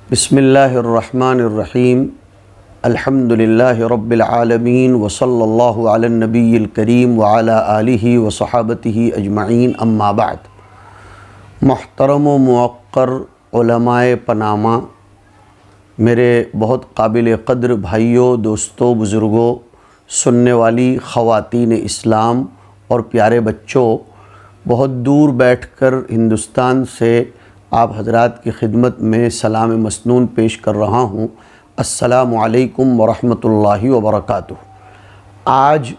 بسم اللہ الرحمن الرحیم الحمدللہ رب العالمین وصلی اللہ علی النبی الکریم وعلی آلہ وصحابتہ اجمعین اما بعد۔ محترم و موقر علماء پانامہ، میرے بہت قابل قدر بھائیوں، دوستوں، بزرگوں، سننے والی خواتین اسلام اور پیارے بچوں، بہت دور بیٹھ کر ہندوستان سے آپ حضرات کی خدمت میں سلام مسنون پیش کر رہا ہوں۔ السلام علیکم ورحمۃ اللہ وبرکاتہ۔ آج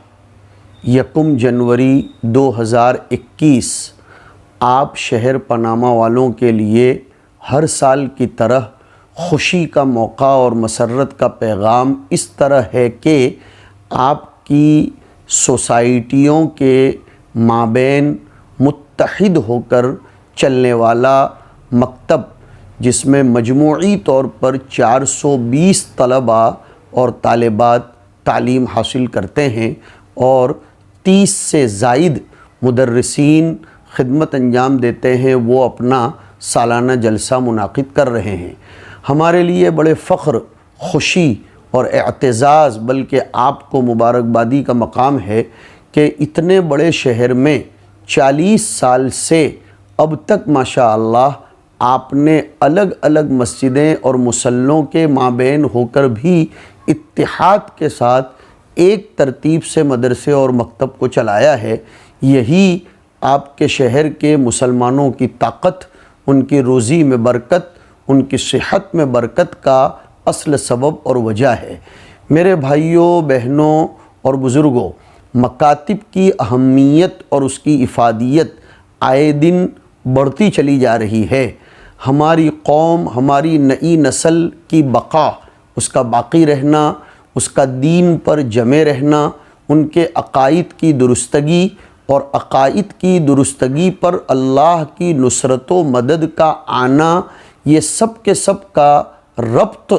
1 جنوری 2021 آپ شہر پانامہ والوں کے لیے ہر سال کی طرح خوشی کا موقع اور مسرت کا پیغام اس طرح ہے کہ آپ کی سوسائٹیوں کے مابین متحد ہو کر چلنے والا مکتب، جس میں مجموعی طور پر 420 طلباء اور طالبات تعلیم حاصل کرتے ہیں اور 30 سے زائد مدرسین خدمت انجام دیتے ہیں، وہ اپنا سالانہ جلسہ منعقد کر رہے ہیں۔ ہمارے لیے بڑے فخر، خوشی اور اعتزاز بلکہ آپ کو مبارکبادی کا مقام ہے کہ اتنے بڑے شہر میں 40 سال سے اب تک ماشاءاللہ آپ نے الگ الگ مسجدیں اور مصلوں کے مابین ہو کر بھی اتحاد کے ساتھ ایک ترتیب سے مدرسے اور مکتب کو چلایا ہے۔ یہی آپ کے شہر کے مسلمانوں کی طاقت، ان کی روزی میں برکت، ان کی صحت میں برکت کا اصل سبب اور وجہ ہے۔ میرے بھائیوں، بہنوں اور بزرگوں، مکاتب کی اہمیت اور اس کی افادیت آئے دن بڑھتی چلی جا رہی ہے۔ ہماری قوم، ہماری نئی نسل کی بقا، اس کا باقی رہنا، اس کا دین پر جمے رہنا، ان کے عقائد کی درستگی اور عقائد کی درستگی پر اللہ کی نصرت و مدد کا آنا، یہ سب کے سب کا ربط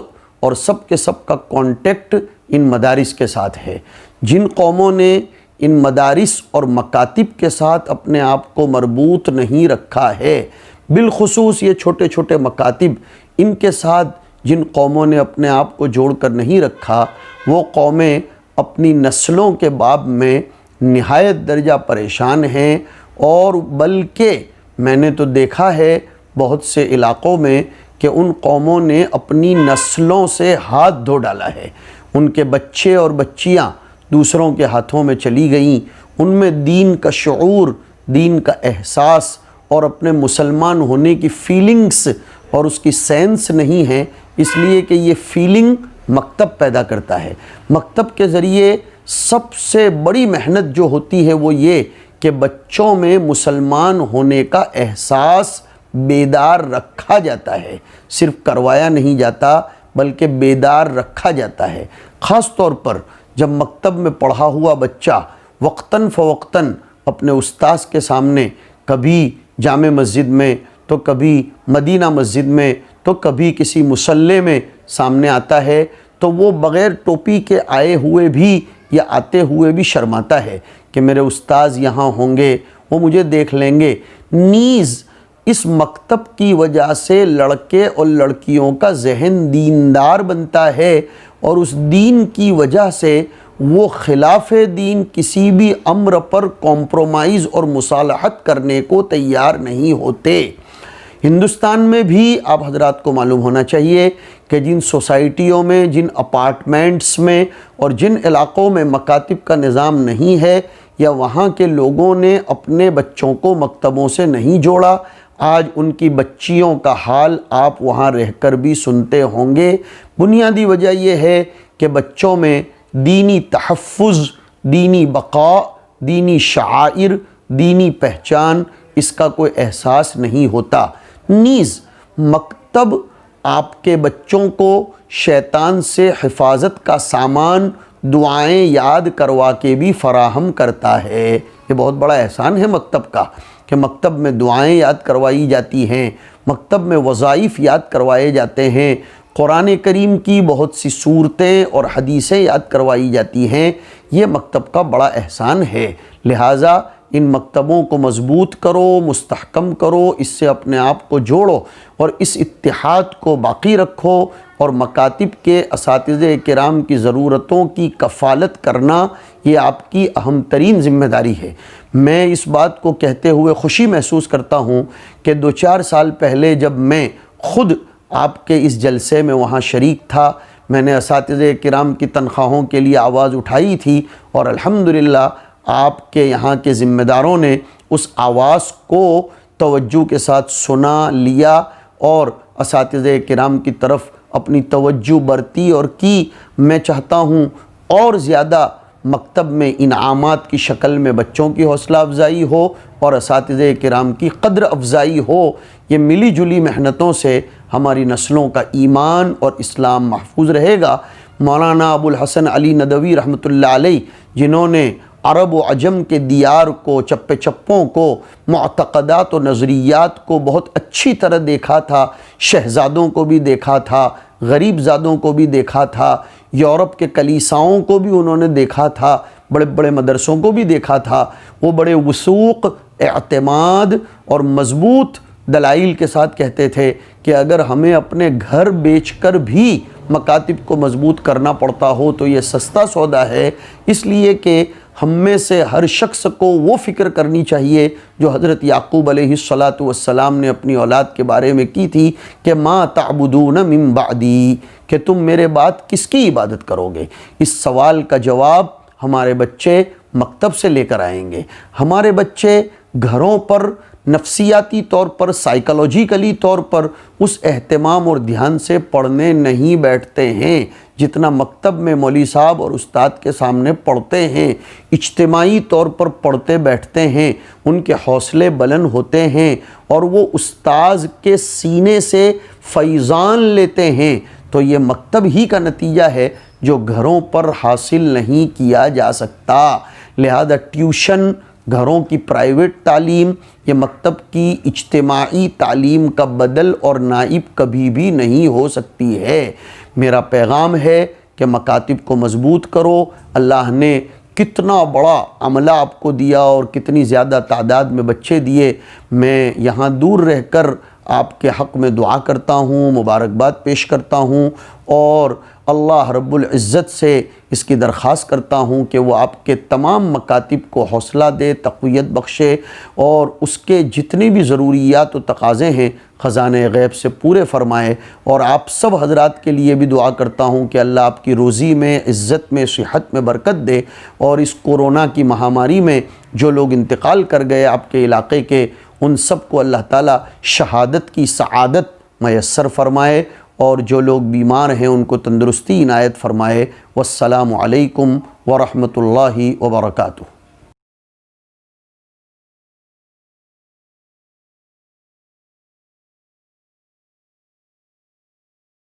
اور سب کے سب کا کانٹیکٹ ان مدارس کے ساتھ ہے۔ جن قوموں نے ان مدارس اور مکاتب کے ساتھ اپنے آپ کو مربوط نہیں رکھا ہے، بالخصوص یہ چھوٹے چھوٹے مکاتب، ان کے ساتھ جن قوموں نے اپنے آپ کو جوڑ کر نہیں رکھا، وہ قومیں اپنی نسلوں کے باب میں نہایت درجہ پریشان ہیں، اور بلکہ میں نے تو دیکھا ہے بہت سے علاقوں میں کہ ان قوموں نے اپنی نسلوں سے ہاتھ دھو ڈالا ہے۔ ان کے بچے اور بچیاں دوسروں کے ہاتھوں میں چلی گئیں، ان میں دین کا شعور، دین کا احساس اور اپنے مسلمان ہونے کی فیلنگز اور اس کی سینس نہیں ہے، اس لیے کہ یہ فیلنگ مکتب پیدا کرتا ہے۔ مکتب کے ذریعے سب سے بڑی محنت جو ہوتی ہے وہ یہ کہ بچوں میں مسلمان ہونے کا احساس بیدار رکھا جاتا ہے، صرف کروایا نہیں جاتا بلکہ بیدار رکھا جاتا ہے۔ خاص طور پر جب مکتب میں پڑھا ہوا بچہ وقتاً فوقتاً اپنے استاذ کے سامنے، کبھی جامع مسجد میں تو کبھی مدینہ مسجد میں تو کبھی کسی مصلی میں سامنے آتا ہے، تو وہ بغیر ٹوپی کے آئے ہوئے بھی یا آتے ہوئے بھی شرماتا ہے کہ میرے استاذ یہاں ہوں گے، وہ مجھے دیکھ لیں گے۔ نیز اس مکتب کی وجہ سے لڑکے اور لڑکیوں کا ذہن دیندار بنتا ہے، اور اس دین کی وجہ سے وہ خلاف دین کسی بھی امر پر کمپرومائز اور مصالحت کرنے کو تیار نہیں ہوتے۔ ہندوستان میں بھی آپ حضرات کو معلوم ہونا چاہیے کہ جن سوسائٹیوں میں، جن اپارٹمنٹس میں اور جن علاقوں میں مکاتب کا نظام نہیں ہے، یا وہاں کے لوگوں نے اپنے بچوں کو مکتبوں سے نہیں جوڑا، آج ان کی بچیوں کا حال آپ وہاں رہ کر بھی سنتے ہوں گے۔ بنیادی وجہ یہ ہے کہ بچوں میں دینی تحفظ، دینی بقا، دینی شعائر، دینی پہچان، اس کا کوئی احساس نہیں ہوتا۔ نیز مکتب آپ کے بچوں کو شیطان سے حفاظت کا سامان، دعائیں یاد کروا کے بھی فراہم کرتا ہے۔ یہ بہت بڑا احسان ہے مکتب کا کہ مکتب میں دعائیں یاد کروائی جاتی ہیں، مکتب میں وظائف یاد کروائے جاتے ہیں، قرآن کریم کی بہت سی صورتیں اور حدیثیں یاد کروائی جاتی ہیں۔ یہ مکتب کا بڑا احسان ہے، لہٰذا ان مکتبوں کو مضبوط کرو، مستحکم کرو، اس سے اپنے آپ کو جوڑو اور اس اتحاد کو باقی رکھو، اور مکاتب کے اساتذہ کرام کی ضرورتوں کی کفالت کرنا یہ آپ کی اہم ترین ذمہ داری ہے۔ میں اس بات کو کہتے ہوئے خوشی محسوس کرتا ہوں کہ 2-4 سال پہلے جب میں خود آپ کے اس جلسے میں وہاں شریک تھا، میں نے اساتذہ کرام کی تنخواہوں کے لیے آواز اٹھائی تھی، اور الحمدللہ آپ کے یہاں کے ذمہ داروں نے اس آواز کو توجہ کے ساتھ سنا لیا اور اساتذہ کرام کی طرف اپنی توجہ برتی اور کی۔ میں چاہتا ہوں اور زیادہ مکتب میں انعامات کی شکل میں بچوں کی حوصلہ افزائی ہو اور اساتذہ کرام کی قدر افزائی ہو۔ یہ ملی جلی محنتوں سے ہماری نسلوں کا ایمان اور اسلام محفوظ رہے گا۔ مولانا ابو الحسن علی ندوی رحمۃ اللہ علیہ، جنہوں نے عرب و عجم کے دیار کو، چپے چپوں کو، معتقدات و نظریات کو بہت اچھی طرح دیکھا تھا، شہزادوں کو بھی دیکھا تھا، غریب زادوں کو بھی دیکھا تھا، یورپ کے کلیساؤں کو بھی انہوں نے دیکھا تھا، بڑے بڑے مدرسوں کو بھی دیکھا تھا۔ وہ بڑے وثوق، اعتماد اور مضبوط دلائل کے ساتھ کہتے تھے کہ اگر ہمیں اپنے گھر بیچ کر بھی مکاتب کو مضبوط کرنا پڑتا ہو تو یہ سستا سودا ہے، اس لیے کہ ہم میں سے ہر شخص کو وہ فکر کرنی چاہیے جو حضرت یعقوب علیہ السلام نے اپنی اولاد کے بارے میں کی تھی کہ ما تعبدون من بعدی، کہ تم میرے بعد کس کی عبادت کرو گے۔ اس سوال کا جواب ہمارے بچے مکتب سے لے کر آئیں گے۔ ہمارے بچے گھروں پر نفسیاتی طور پر، سائیکالوجیکلی طور پر اس اہتمام اور دھیان سے پڑھنے نہیں بیٹھتے ہیں جتنا مکتب میں مولوی صاحب اور استاد کے سامنے پڑھتے ہیں۔ اجتماعی طور پر پڑھتے بیٹھتے ہیں، ان کے حوصلے بلند ہوتے ہیں اور وہ استاذ کے سینے سے فیضان لیتے ہیں۔ تو یہ مکتب ہی کا نتیجہ ہے جو گھروں پر حاصل نہیں کیا جا سکتا۔ لہذا ٹیوشن، گھروں کی پرائیویٹ تعلیم، یہ مکتب کی اجتماعی تعلیم کا بدل اور نائب کبھی بھی نہیں ہو سکتی ہے۔ میرا پیغام ہے کہ مکاتب کو مضبوط کرو۔ اللہ نے کتنا بڑا عملہ آپ کو دیا اور کتنی زیادہ تعداد میں بچے دیے۔ میں یہاں دور رہ کر آپ کے حق میں دعا کرتا ہوں، مبارکباد پیش کرتا ہوں، اور اللہ رب العزت سے اس کی درخواست کرتا ہوں کہ وہ آپ کے تمام مکاتب کو حوصلہ دے، تقویت بخشے، اور اس کے جتنی بھی ضروریات و تقاضے ہیں خزانہ غیب سے پورے فرمائے۔ اور آپ سب حضرات کے لیے بھی دعا کرتا ہوں کہ اللہ آپ کی روزی میں، عزت میں، صحت میں برکت دے، اور اس کورونا کی مہاماری میں جو لوگ انتقال کر گئے آپ کے علاقے کے، ان سب کو اللہ تعالیٰ شہادت کی سعادت میسر فرمائے، اور جو لوگ بیمار ہیں ان کو تندرستی عنایت فرمائے۔ والسلام علیکم ورحمۃ اللہ وبرکاتہ۔